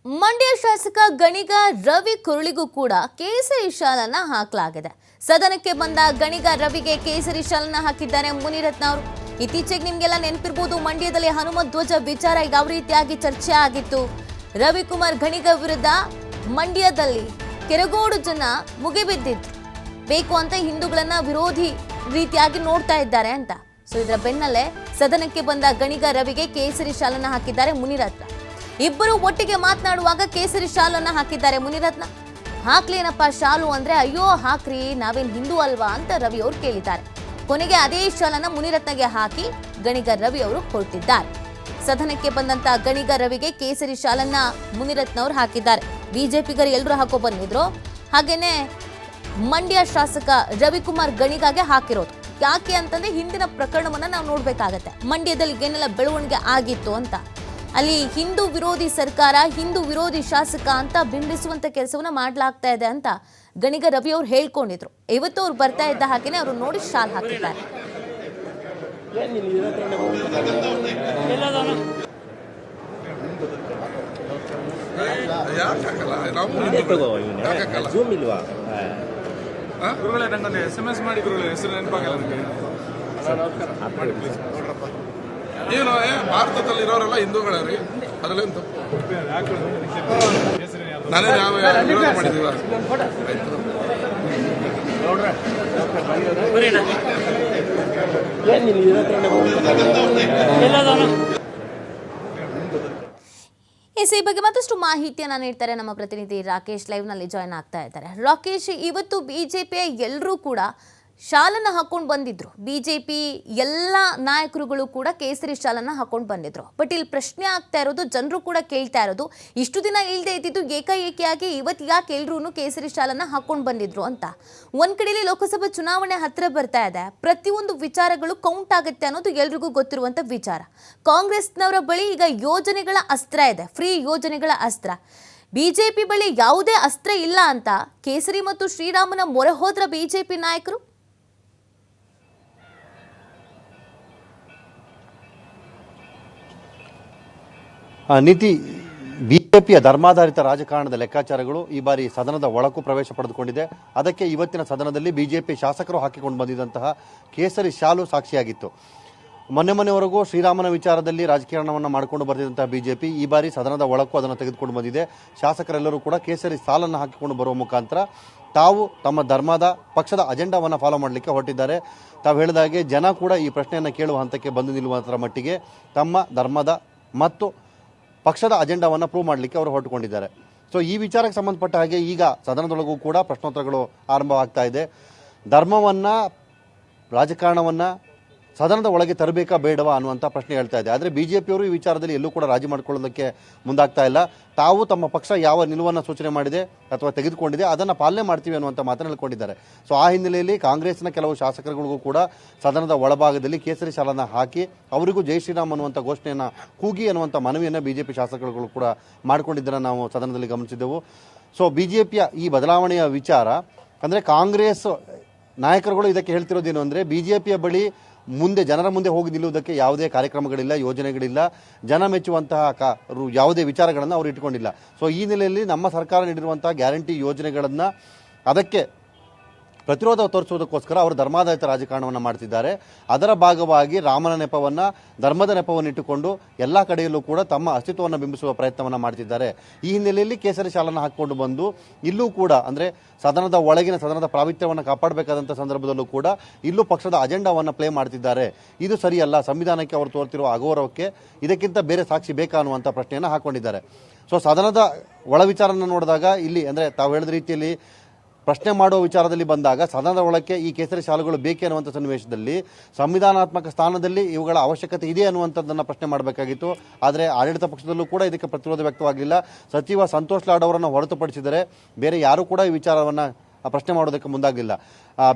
ಮಂಡ್ಯ ಶಾಸಕ ಗಣಿಗ ರವಿ ಕುರುಳಿಗೂ ಕೂಡ ಕೇಸರಿ ಶಾಲನ್ನ ಹಾಕಲಾಗಿದೆ. ಸದನಕ್ಕೆ ಬಂದ ಗಣಿಗ ರವಿಗೆ ಕೇಸರಿ ಶಾಲನ್ನ ಹಾಕಿದ್ದಾರೆ ಮುನಿರತ್ನ ಅವರು. ಇತ್ತೀಚೆಗೆ ನಿಮ್ಗೆಲ್ಲ ನೆನಪಿರಬಹುದು, ಮಂಡ್ಯದಲ್ಲಿ ಹನುಮತ್ ಧ್ವಜ ವಿಚಾರ ಯಾವ ರೀತಿಯಾಗಿ ಚರ್ಚೆ ಆಗಿತ್ತು. ರವಿಕುಮಾರ್ ಗಣಿಗ ವಿರುದ್ಧ ಮಂಡ್ಯದಲ್ಲಿ ಕೆರಗೋಡು ಜನ ಮುಗಿಬಿದ್ದಿದ್ರು. ಬೇಕು ಅಂತ ಹಿಂದೂಗಳನ್ನ ವಿರೋಧಿ ರೀತಿಯಾಗಿ ನೋಡ್ತಾ ಇದ್ದಾರೆ ಅಂತ. ಸೊ ಇದರ ಬೆನ್ನಲ್ಲೇ ಸದನಕ್ಕೆ ಬಂದ ಗಣಿಗ ರವಿಗೆ ಕೇಸರಿ ಶಾಲನ್ನ ಹಾಕಿದ್ದಾರೆ ಮುನಿರತ್ನ. ಇಬ್ಬರು ಒಟ್ಟಿಗೆ ಮಾತನಾಡುವಾಗ ಕೇಸರಿ ಶಾಲನ್ನ ಹಾಕಿದ್ದಾರೆ ಮುನಿರತ್ನ. ಹಾಕ್ಲೇನಪ್ಪ ಶಾಲು ಅಂದ್ರೆ, ಅಯ್ಯೋ ಹಾಕ್ರಿ, ನಾವೇನ್ ಹಿಂದೂ ಅಲ್ವಾ ಅಂತ ರವಿ ಅವರು ಕೇಳಿದ್ದಾರೆ. ಕೊನೆಗೆ ಅದೇ ಶಾಲನ್ನ ಮುನಿರತ್ನಗೆ ಹಾಕಿ ಗಣಿಗ ರವಿ ಅವರು ಹೊರಟಿದ್ದಾರೆ. ಸದನಕ್ಕೆ ಬಂದಂತ ಗಣಿಗ ರವಿಗೆ ಕೇಸರಿ ಶಾಲನ್ನ ಮುನಿರತ್ನ ಅವರು ಹಾಕಿದ್ದಾರೆ. ಬಿಜೆಪಿಗರು ಎಲ್ಲರೂ ಹಾಕೋ ಬಂದಿದ್ರು. ಹಾಗೇನೆ ಮಂಡ್ಯ ಶಾಸಕ ರವಿಕುಮಾರ್ ಗಣಿಗಾಗೆ ಹಾಕಿರೋದು. ಯಾಕೆ ಅಂತಂದ್ರೆ ಹಿಂದಿನ ಪ್ರಕರಣವನ್ನ ನಾವು ನೋಡ್ಬೇಕಾಗತ್ತೆ. ಮಂಡ್ಯದಲ್ಲಿ ಏನೆಲ್ಲ ಬೆಳವಣಿಗೆ ಆಗಿತ್ತು ಅಂತ. ಅಲ್ಲಿ ಹಿಂದೂ ವಿರೋಧಿ ಸರ್ಕಾರ, ಹಿಂದೂ ವಿರೋಧಿ ಶಾಸಕ ಅಂತ ಬಿಂಬಿಸುವಂತ ಕೆಲಸವನ್ನ ಮಾಡಲಾಗ್ತಾ ಇದೆ ಅಂತ ಗಣಿಗ ರವಿ ಅವರು ಹೇಳ್ಕೊಂಡಿದ್ರು. ಇವತ್ತು ಅವ್ರು ಬರ್ತಾ ಇದ್ದ ಹಾಗೇನೆ ಅವರು ನೋಡಿ ಶಾಲ್ ಹಾಕಿದ್ದಾರೆ. ಏನು ಭಾರತದಲ್ಲಿ ಇರೋರೆಲ್ಲ ಹಿಂದೂಗಳೇ, ಅದರಲ್ಲೇನು ತಪ್ಪು? ನಾನೇ ಯಾವ ವಿರೋಧ ಮಾಡಿದ್ದೀವ? ಈ ಬಗ್ಗೆ ಮತ್ತಷ್ಟು ಮಾಹಿತಿಯನ್ನ ನೀಡ್ತಾರೆ ನಮ್ಮ ಪ್ರತಿನಿಧಿ ರಾಕೇಶ್. ಲೈವ್ ನಲ್ಲಿ ಜಾಯ್ನ್ ಆಗ್ತಾ ಇದ್ದಾರೆ. ರಾಕೇಶ್, ಇವತ್ತು ಬಿಜೆಪಿಯ ಎಲ್ಲರೂ ಕೂಡ ಶಾಲನ್ನ ಹಾಕೊಂಡು ಬಂದಿದ್ರು. ಬಿಜೆಪಿ ಎಲ್ಲ ನಾಯಕರುಗಳು ಕೂಡ ಕೇಸರಿ ಶಾಲನ್ನ ಹಾಕೊಂಡು ಬಂದಿದ್ರು. ಬಟ್ ಇಲ್ಲಿ ಪ್ರಶ್ನೆ ಆಗ್ತಾ ಇರೋದು, ಜನರು ಕೂಡ ಕೇಳ್ತಾ ಇರೋದು, ಇಷ್ಟು ದಿನ ಇಲ್ಲದೆ ಇದ್ದಿದ್ದು ಏಕಾಏಕಿಯಾಗಿ ಇವತ್ತು ಯಾಕೆ ಎಲ್ರೂ ಕೇಸರಿ ಶಾಲನ್ನ ಹಾಕೊಂಡು ಬಂದಿದ್ರು ಅಂತ. ಒಂದ್ ಕಡೆಯಲ್ಲಿ ಲೋಕಸಭಾ ಚುನಾವಣೆ ಹತ್ರ ಬರ್ತಾ ಇದೆ. ಪ್ರತಿಯೊಂದು ವಿಚಾರಗಳು ಕೌಂಟ್ ಆಗುತ್ತೆ ಅನ್ನೋದು ಎಲ್ರಿಗೂ ಗೊತ್ತಿರುವಂತ ವಿಚಾರ. ಕಾಂಗ್ರೆಸ್ನವರ ಬಳಿ ಈಗ ಯೋಜನೆಗಳ ಅಸ್ತ್ರ ಇದೆ, ಫ್ರೀ ಯೋಜನೆಗಳ ಅಸ್ತ್ರ. ಬಿಜೆಪಿ ಬಳಿ ಯಾವುದೇ ಅಸ್ತ್ರ ಇಲ್ಲ ಅಂತ ಕೇಸರಿ ಮತ್ತು ಶ್ರೀರಾಮನ ಮೊರೆ ಹೋದ್ರ ಬಿಜೆಪಿ ನಾಯಕರು. ನೀತಿ ಬಿಜೆಪಿಯ ಧರ್ಮಾಧಾರಿತ ರಾಜಕಾರಣದ ಲೆಕ್ಕಾಚಾರಗಳು ಈ ಬಾರಿ ಸದನದ ಒಳಕ್ಕೂ ಪ್ರವೇಶ ಪಡೆದುಕೊಂಡಿದೆ. ಅದಕ್ಕೆ ಇವತ್ತಿನ ಸದನದಲ್ಲಿ ಬಿಜೆಪಿ ಶಾಸಕರು ಹಾಕಿಕೊಂಡು ಬಂದಿದ್ದಂತಹ ಕೇಸರಿ ಶಾಲು ಸಾಕ್ಷಿಯಾಗಿತ್ತು. ಮೊನ್ನೆವರೆಗೂ ಶ್ರೀರಾಮನ ವಿಚಾರದಲ್ಲಿ ರಾಜಕಾರಣವನ್ನು ಮಾಡಿಕೊಂಡು ಬರ್ತಿದ್ದಂತಹ ಬಿಜೆಪಿ ಈ ಬಾರಿ ಸದನದ ಒಳಕ್ಕೂ ಅದನ್ನು ತೆಗೆದುಕೊಂಡು ಬಂದಿದೆ. ಶಾಸಕರೆಲ್ಲರೂ ಕೂಡ ಕೇಸರಿ ಸಾಲನ್ನು ಹಾಕಿಕೊಂಡು ಬರುವ ಮುಖಾಂತರ ತಾವು ತಮ್ಮ ಧರ್ಮದ ಪಕ್ಷದ ಅಜೆಂಡಾವನ್ನು ಫಾಲೋ ಮಾಡಲಿಕ್ಕೆ ಹೊರಟಿದ್ದಾರೆ. ತಾವು ಹೇಳಿದಾಗೆ ಜನ ಕೂಡ ಈ ಪ್ರಶ್ನೆಯನ್ನು ಕೇಳುವ ಹಂತಕ್ಕೆ ಬಂದು ನಿಲ್ಲುವಂತರ ಮಟ್ಟಿಗೆ ತಮ್ಮ ಧರ್ಮದ ಮತ್ತು ಪಕ್ಷದ ಅಜೆಂಡಾವನ್ನು ಪ್ರೂವ್ ಮಾಡಲಿಕ್ಕೆ ಅವರು ಹೊರಟುಕೊಂಡಿದ್ದಾರೆ. ಸೊ ಈ ವಿಚಾರಕ್ಕೆ ಸಂಬಂಧಪಟ್ಟ ಹಾಗೆ ಈಗ ಸದನದೊಳಗೂ ಕೂಡ ಪ್ರಶ್ನೋತ್ತರಗಳು ಆರಂಭವಾಗ್ತಾ ಇದೆ. ಧರ್ಮವನ್ನು, ರಾಜಕಾರಣವನ್ನು ಸದನದ ಒಳಗೆ ತರಬೇಕಾ ಬೇಡವಾ ಅನ್ನುವಂಥ ಪ್ರಶ್ನೆ ಹೇಳ್ತಾ ಇದೆ. ಆದರೆ ಬಿಜೆಪಿಯವರು ಈ ವಿಚಾರದಲ್ಲಿ ಎಲ್ಲೂ ಕೂಡ ರಾಜಿ ಮಾಡಿಕೊಳ್ಳೋದಕ್ಕೆ ಮುಂದಾಗ್ತಾ ಇಲ್ಲ. ತಾವು ತಮ್ಮ ಪಕ್ಷ ಯಾವ ನಿಲುವನ್ನು ಸೂಚನೆ ಮಾಡಿದೆ ಅಥವಾ ತೆಗೆದುಕೊಂಡಿದೆ ಅದನ್ನು ಪಾಲನೆ ಮಾಡ್ತೀವಿ ಅನ್ನುವಂಥ ಮಾತನ್ನು ಹೇಳ್ಕೊಂಡಿದ್ದಾರೆ. ಸೊ ಆ ಹಿನ್ನೆಲೆಯಲ್ಲಿ ಕಾಂಗ್ರೆಸ್ನ ಕೆಲವು ಶಾಸಕರುಗಳಿಗೂ ಕೂಡ ಸದನದ ಒಳಭಾಗದಲ್ಲಿ ಕೇಸರಿ ಶಾಲನ್ನು ಹಾಕಿ ಅವರಿಗೂ ಜೈ ಶ್ರೀರಾಮ್ ಅನ್ನುವಂಥ ಘೋಷಣೆಯನ್ನು ಕೂಗಿ ಅನ್ನುವಂಥ ಮನವಿಯನ್ನು ಬಿಜೆಪಿ ಶಾಸಕರುಗಳು ಕೂಡ ಮಾಡಿಕೊಂಡಿದ್ದನ್ನು ನಾವು ಸದನದಲ್ಲಿ ಗಮನಿಸಿದ್ದೆವು. ಸೊ ಬಿಜೆಪಿಯ ಈ ಬದಲಾವಣೆಯ ವಿಚಾರ ಅಂದರೆ ಕಾಂಗ್ರೆಸ್ ನಾಯಕರುಗಳು ಇದಕ್ಕೆ ಹೇಳ್ತಿರೋದೇನು ಅಂದರೆ, ಬಿಜೆಪಿಯ ಬಳಿ ಮುಂದೆ ಜನರ ಮುಂದೆ ಹೋಗಿ ನಿಲ್ಲುವುದಕ್ಕೆ ಯಾವುದೇ ಕಾರ್ಯಕ್ರಮಗಳಿಲ್ಲ, ಯೋಜನೆಗಳಿಲ್ಲ, ಜನ ಮೆಚ್ಚುವಂತಹ ಯಾವುದೇ ವಿಚಾರಗಳನ್ನು ಅವರು ಇಟ್ಕೊಂಡಿಲ್ಲ. ಸೊ ಈ ನೆಲೆಯಲ್ಲಿ ನಮ್ಮ ಸರ್ಕಾರ ನೀಡಿರುವಂತಹ ಗ್ಯಾರಂಟಿ ಯೋಜನೆಗಳನ್ನು ಅದಕ್ಕೆ ಪ್ರತಿರೋಧ ತೋರಿಸುವುದಕ್ಕೋಸ್ಕರ ಅವರು ಧರ್ಮಾಧಾರಿತ ರಾಜಕಾರಣವನ್ನು ಮಾಡ್ತಿದ್ದಾರೆ. ಅದರ ಭಾಗವಾಗಿ ರಾಮನ ನೆಪವನ್ನು, ಧರ್ಮದ ನೆಪವನ್ನು ಇಟ್ಟುಕೊಂಡು ಎಲ್ಲ ಕಡೆಯಲ್ಲೂ ಕೂಡ ತಮ್ಮ ಅಸ್ತಿತ್ವವನ್ನು ಬಿಂಬಿಸುವ ಪ್ರಯತ್ನವನ್ನು ಮಾಡ್ತಿದ್ದಾರೆ. ಈ ಹಿನ್ನೆಲೆಯಲ್ಲಿ ಕೇಸರಿ ಶಾಲನ್ನು ಹಾಕಿಕೊಂಡು ಬಂದು ಇಲ್ಲೂ ಕೂಡ ಅಂದರೆ ಸದನದ ಒಳಗಿನ ಸದನದ ಪ್ರಾವಿತ್ರ್ಯವನ್ನು ಕಾಪಾಡಬೇಕಾದಂಥ ಸಂದರ್ಭದಲ್ಲೂ ಕೂಡ ಇಲ್ಲೂ ಪಕ್ಷದ ಅಜೆಂಡಾವನ್ನು ಪ್ಲೇ ಮಾಡ್ತಿದ್ದಾರೆ. ಇದು ಸರಿಯಲ್ಲ, ಸಂವಿಧಾನಕ್ಕೆ ಅವರು ತೋರ್ತಿರುವ ಅಗೌರವಕ್ಕೆ ಇದಕ್ಕಿಂತ ಬೇರೆ ಸಾಕ್ಷಿ ಬೇಕಾ ಅನ್ನುವಂಥ ಪ್ರಶ್ನೆಯನ್ನು ಹಾಕೊಂಡಿದ್ದಾರೆ. ಸೊ ಸದನದ ಒಳ ವಿಚಾರನ ನೋಡಿದಾಗ ಇಲ್ಲಿ ಅಂದರೆ ತಾವು ಹೇಳಿದ ರೀತಿಯಲ್ಲಿ ಪ್ರಶ್ನೆ ಮಾಡುವ ವಿಚಾರದಲ್ಲಿ ಬಂದಾಗ ಸದನದ ಒಳಕ್ಕೆ ಈ ಕೇಸರಿ ಶಾಲುಗಳು ಬೇಕೇ ಅನ್ನುವಂಥ ಸನ್ನಿವೇಶದಲ್ಲಿ ಸಂವಿಧಾನಾತ್ಮಕ ಸ್ಥಾನದಲ್ಲಿ ಇವುಗಳ ಅವಶ್ಯಕತೆ ಇದೆ ಅನ್ನುವಂಥದ್ದನ್ನು ಪ್ರಶ್ನೆ ಮಾಡಬೇಕಾಗಿತ್ತು. ಆದರೆ ಆಡಳಿತ ಪಕ್ಷದಲ್ಲೂ ಕೂಡ ಇದಕ್ಕೆ ಪ್ರತಿರೋಧ ವ್ಯಕ್ತವಾಗಲಿಲ್ಲ. ಸಚಿವ ಸಂತೋಷ್ ಲಾಡ್ ಅವರನ್ನು ಹೊರತುಪಡಿಸಿದರೆ ಬೇರೆ ಯಾರೂ ಕೂಡ ಈ ವಿಚಾರವನ್ನು ಪ್ರಶ್ನೆ ಮಾಡೋದಕ್ಕೆ ಮುಂದಾಗಲಿಲ್ಲ.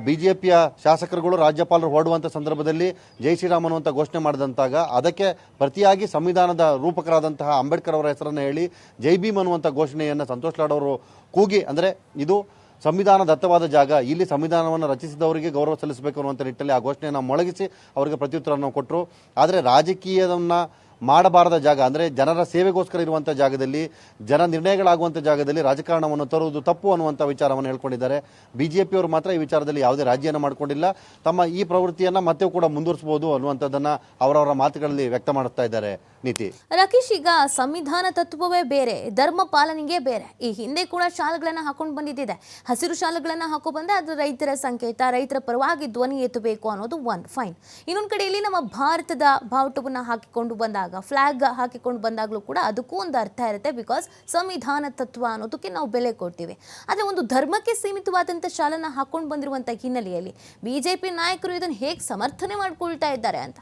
ಬಿಜೆಪಿಯ ಶಾಸಕರುಗಳು ರಾಜ್ಯಪಾಲರು ಹೊರಡುವಂಥ ಸಂದರ್ಭದಲ್ಲಿ ಜೈ ಶ್ರೀರಾಮ್ ಅನ್ನುವಂಥ ಘೋಷಣೆ ಮಾಡಿದಂತಾಗ ಅದಕ್ಕೆ ಪ್ರತಿಯಾಗಿ ಸಂವಿಧಾನದ ರೂಪಕರಾದಂತಹ ಅಂಬೇಡ್ಕರ್ ಅವರ ಹೆಸರನ್ನು ಹೇಳಿ ಜೈ ಭೀಮ್ ಅನ್ನುವಂಥ ಘೋಷಣೆಯನ್ನು ಸಂತೋಷ್ ಲಾಡ್ ಅವರು ಕೂಗಿ, ಅಂದರೆ ಇದು ಸಂವಿಧಾನ ದತ್ತವಾದ ಜಾಗ, ಇಲ್ಲಿ ಸಂವಿಧಾನವನ್ನು ರಚಿಸಿದವರಿಗೆ ಗೌರವ ಸಲ್ಲಿಸಬೇಕು ಅನ್ನುವಂಥ ನಿಟ್ಟಲ್ಲಿ ಆ ಘೋಷಣೆಯನ್ನು ಮೊಳಗಿಸಿ ಅವರಿಗೆ ಪ್ರತ್ಯುತ್ತರವನ್ನು ಕೊಟ್ಟರು. ಆದರೆ ರಾಜಕೀಯವನ್ನು ಮಾಡಬಾರದ ಜಾಗ ಅಂದರೆ ಜನರ ಸೇವೆಗೋಸ್ಕರ ಇರುವಂಥ ಜಾಗದಲ್ಲಿ, ಜನ ನಿರ್ಣಯಗಳಾಗುವಂಥ ಜಾಗದಲ್ಲಿ ರಾಜಕಾರಣವನ್ನು ತರುವುದು ತಪ್ಪು ಅನ್ನುವಂಥ ವಿಚಾರವನ್ನು ಹೇಳ್ಕೊಂಡಿದ್ದಾರೆ. ಬಿಜೆಪಿಯವರು ಮಾತ್ರ ಈ ವಿಚಾರದಲ್ಲಿ ಯಾವುದೇ ರಾಜಿಯನ್ನು ಮಾಡಿಕೊಂಡಿಲ್ಲ. ತಮ್ಮ ಈ ಪ್ರವೃತ್ತಿಯನ್ನು ಮತ್ತೆ ಕೂಡ ಮುಂದುವರಿಸಬಹುದು ಅನ್ನುವಂಥದ್ದನ್ನು ಅವರವರ ಮಾತುಗಳಲ್ಲಿ ವ್ಯಕ್ತ ಮಾಡುತ್ತಾ ಇದ್ದಾರೆ. ನೀತಿ ರಾಕೇಶ್, ಈಗ ಸಂವಿಧಾನ ತತ್ವವೇ ಬೇರೆ, ಧರ್ಮ ಪಾಲನೆಗೆ ಬೇರೆ. ಈ ಹಿಂದೆ ಕೂಡ ಶಾಲೆಗಳನ್ನ ಹಾಕೊಂಡು ಬಂದಿದ್ದಿದೆ. ಹಸಿರು ಶಾಲೆಗಳನ್ನ ಹಾಕೋ ಬಂದ್ರೆ ಅದು ರೈತರ ಸಂಕೇತ, ರೈತರ ಪರವಾಗಿ ಧ್ವನಿ ಎತ್ತಬೇಕು ಅನ್ನೋದು ಒಂದು ಫೈನ್. ಇನ್ನೊಂದು ಕಡೆಯಲ್ಲಿ ನಮ್ಮ ಭಾರತದ ಬಾವುಟವನ್ನು ಹಾಕಿಕೊಂಡು ಬಂದಾಗ, ಫ್ಲಾಗ್ ಹಾಕಿಕೊಂಡು ಬಂದಾಗಲೂ ಕೂಡ ಅದಕ್ಕೂ ಒಂದು ಅರ್ಥ ಇರುತ್ತೆ. ಬಿಕಾಸ್ ಸಂವಿಧಾನ ತತ್ವ ಅನ್ನೋದಕ್ಕೆ ನಾವು ಬೆಲೆ ಕೊಡ್ತೀವಿ. ಆದರೆ ಒಂದು ಧರ್ಮಕ್ಕೆ ಸೀಮಿತವಾದಂಥ ಶಾಲೆನ ಹಾಕೊಂಡು ಬಂದಿರುವಂಥ ಹಿನ್ನೆಲೆಯಲ್ಲಿ ಬಿಜೆಪಿ ನಾಯಕರು ಇದನ್ನು ಹೇಗೆ ಸಮರ್ಥನೆ ಮಾಡ್ಕೊಳ್ತಾ ಇದ್ದಾರೆ ಅಂತ?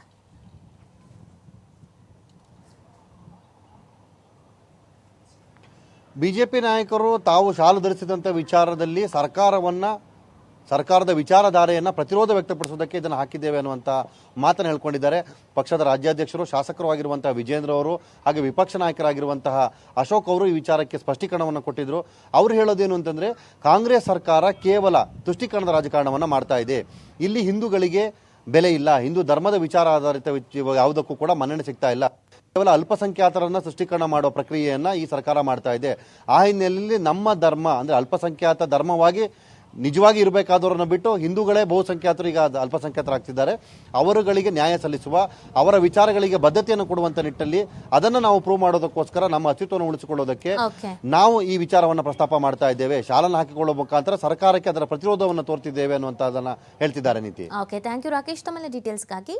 ಬಿಜೆಪಿ ನಾಯಕರು ತಾವು ಶಾಲು ಧರಿಸಿದಂಥ ವಿಚಾರದಲ್ಲಿ ಸರ್ಕಾರದ ವಿಚಾರಧಾರೆಯನ್ನು ಪ್ರತಿರೋಧ ವ್ಯಕ್ತಪಡಿಸೋದಕ್ಕೆ ಇದನ್ನು ಹಾಕಿದ್ದೇವೆ ಅನ್ನುವಂಥ ಮಾತನ್ನು ಹೇಳ್ಕೊಂಡಿದ್ದಾರೆ. ಪಕ್ಷದ ರಾಜ್ಯಾಧ್ಯಕ್ಷರು, ಶಾಸಕರು ಆಗಿರುವಂತಹ ವಿಜೇಂದ್ರ ಅವರು, ಹಾಗೆ ವಿಪಕ್ಷ ನಾಯಕರಾಗಿರುವಂತಹ ಅಶೋಕ್ ಅವರು ಈ ವಿಚಾರಕ್ಕೆ ಸ್ಪಷ್ಟೀಕರಣವನ್ನು ಕೊಟ್ಟಿದ್ರು. ಅವರು ಹೇಳೋದೇನು ಅಂತಂದ್ರೆ, ಕಾಂಗ್ರೆಸ್ ಸರ್ಕಾರ ಕೇವಲ ತುಷ್ಟೀಕರಣದ ರಾಜಕಾರಣವನ್ನು ಮಾಡ್ತಾ ಇದೆ. ಇಲ್ಲಿ ಹಿಂದೂಗಳಿಗೆ ಬೆಲೆ ಇಲ್ಲ, ಹಿಂದೂ ಧರ್ಮದ ವಿಚಾರ ಆಧಾರಿತ ಯಾವುದಕ್ಕೂ ಕೂಡ ಮನ್ನಣೆ ಸಿಗ್ತಾ ಇಲ್ಲ. ಕೇವಲ ಅಲ್ಪಸಂಖ್ಯಾತರನ್ನ ಸೃಷ್ಟೀಕರಣ ಮಾಡುವ ಪ್ರಕ್ರಿಯೆಯನ್ನ ಈ ಸರ್ಕಾರ ಮಾಡ್ತಾ ಇದೆ. ಆ ಹಿನ್ನೆಲೆಯಲ್ಲಿ ನಮ್ಮ ಧರ್ಮ ಅಂದ್ರೆ ಅಲ್ಪಸಂಖ್ಯಾತ ಧರ್ಮವಾಗಿ ನಿಜವಾಗಿ ಇರಬೇಕಾದವರನ್ನು ಬಿಟ್ಟು ಹಿಂದೂಗಳೇ ಬಹುಸಂಖ್ಯಾತರು ಈಗ ಅಲ್ಪಸಂಖ್ಯಾತರಾಗ್ತಿದ್ದಾರೆ. ಅವರುಗಳಿಗೆ ನ್ಯಾಯ ಸಲ್ಲಿಸುವ, ಅವರ ವಿಚಾರಗಳಿಗೆ ಬದ್ಧತೆಯನ್ನು ಕೊಡುವಂತ ನಿಟ್ಟಲ್ಲಿ ಅದನ್ನು ನಾವು ಪ್ರೂವ್ ಮಾಡೋದಕ್ಕೋಸ್ಕರ ನಮ್ಮ ಅಸ್ತಿತ್ವವನ್ನು ಉಳಿಸಿಕೊಳ್ಳೋದಕ್ಕೆ ನಾವು ಈ ವಿಚಾರವನ್ನು ಪ್ರಸ್ತಾಪ ಮಾಡ್ತಾ ಇದ್ದೇವೆ. ಶಾಲನ್ನು ಹಾಕಿಕೊಳ್ಳುವ ಮುಖಾಂತರ ಸರ್ಕಾರಕ್ಕೆ ಅದರ ಪ್ರತಿರೋಧವನ್ನು ತೋರ್ತಿದ್ದೇವೆ ಅನ್ನುವಂಥದ್ದನ್ನ ಹೇಳ್ತಿದ್ದಾರೆ. ನೀತಿ. ಓಕೆ, ಥ್ಯಾಂಕ್ ಯು ರಾಕೇಶ್, ತಮ್ಮ ಡೀಟೇಲ್ಸ್ಗಾಗಿ.